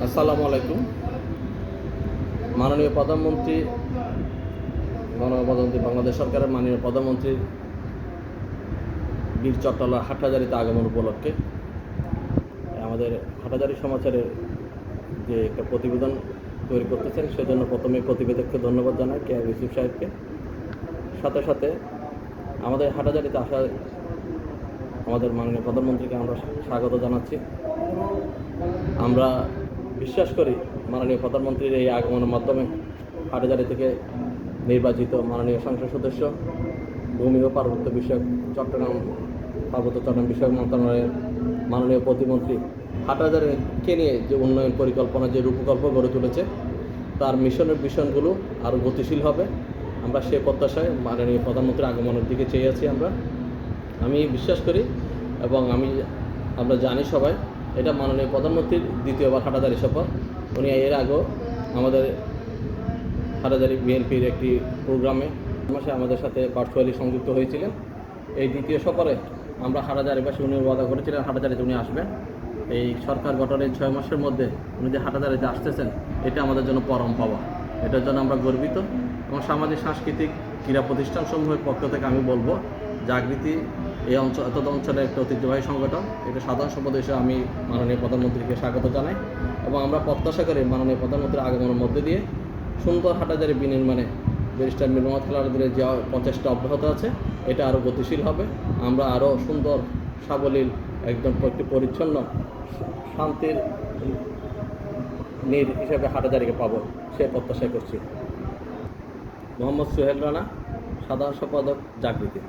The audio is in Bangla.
আসসালামু আলাইকুম। মাননীয় প্রধানমন্ত্রী গণপ্রজাতন্ত্রী বাংলাদেশ সরকারের মাননীয় প্রধানমন্ত্রী বীর চট্টলার হাটহাজারীতে আগমন উপলক্ষে আমাদের হাটহাজারী সমাচারের যে একটা প্রতিবেদন তৈরি করতেছেন, সেজন্য প্রথমে প্রতিবেদককে ধন্যবাদ জানাই, কে আর ইউসুফ সাহেবকে। সাথে সাথে আমাদের হাটহাজারীতে আসা আমাদের মাননীয় প্রধানমন্ত্রীকে আমরা স্বাগত জানাচ্ছি। আমরা বিশ্বাস করি মাননীয় প্রধানমন্ত্রীর এই আগমনের মাধ্যমে হাটহাজারী থেকে নির্বাচিত মাননীয় সংসদ সদস্য, ভূমি ও পার্বত্য বিষয়ক পার্বত্য চট্টগ্রাম বিষয়ক মন্ত্রণালয়ের মাননীয় প্রতিমন্ত্রী হাটহাজারীকে নিয়ে যে উন্নয়ন পরিকল্পনা, যে রূপকল্প গড়ে তুলেছে, তার মিশনগুলো আরও গতিশীল হবে। আমরা সে প্রত্যাশায় মাননীয় প্রধানমন্ত্রীর আগমনের দিকে চেয়ে আছি। আমি বিশ্বাস করি এবং আমরা জানি সবাই, এটা মাননীয় প্রধানমন্ত্রীর দ্বিতীয়বার হাটহাজারী সফর। উনি এর আগেও আমাদের হাটহাজারী বিএনপির একটি প্রোগ্রামে মাসে আমাদের সাথে ভার্চুয়ালি সংযুক্ত হয়েছিলেন। এই দ্বিতীয় সফরে আমরা হাটহাজারীবাসী, উনি ওয়াদা করেছিলেন হাটহাজারীতে উনি আসবেন। এই সরকার গঠনের 6 মাসের মধ্যে উনি যে হাটহাজারীতে আসতেছেন, এটা আমাদের জন্য পরম পাওয়া। এটার জন্য আমরা গর্বিত। এবং সামাজিক সাংস্কৃতিক ক্রীড়া প্রতিষ্ঠানসমূহের পক্ষ থেকে আমি বলবো, জাগৃতি এই অঞ্চলের একটা ঐতিহ্যবাহী সংগঠন, এটা সাধারণ সম্পাদক হিসেবে আমি মাননীয় প্রধানমন্ত্রীকে স্বাগত জানাই। এবং আমরা প্রত্যাশা করি মাননীয় প্রধানমন্ত্রীর আগমনের মধ্যে দিয়ে সুন্দর হাটহাজারী বিনির্মাণে ব্যারিস্টার মীর মোহাম্মদ খেলার যে প্রচেষ্টা অব্যাহত আছে, এটা আরও গতিশীল হবে। আমরা আরও সুন্দর, সাবলীল, একদম একটি পরিচ্ছন্ন, শান্তির নীড় হিসেবে হাটহাজারীকে পাবো, সে প্রত্যাশা করছি। মোহাম্মদ সোহেল রানা, সাধারণ সম্পাদক, জাগৃতি।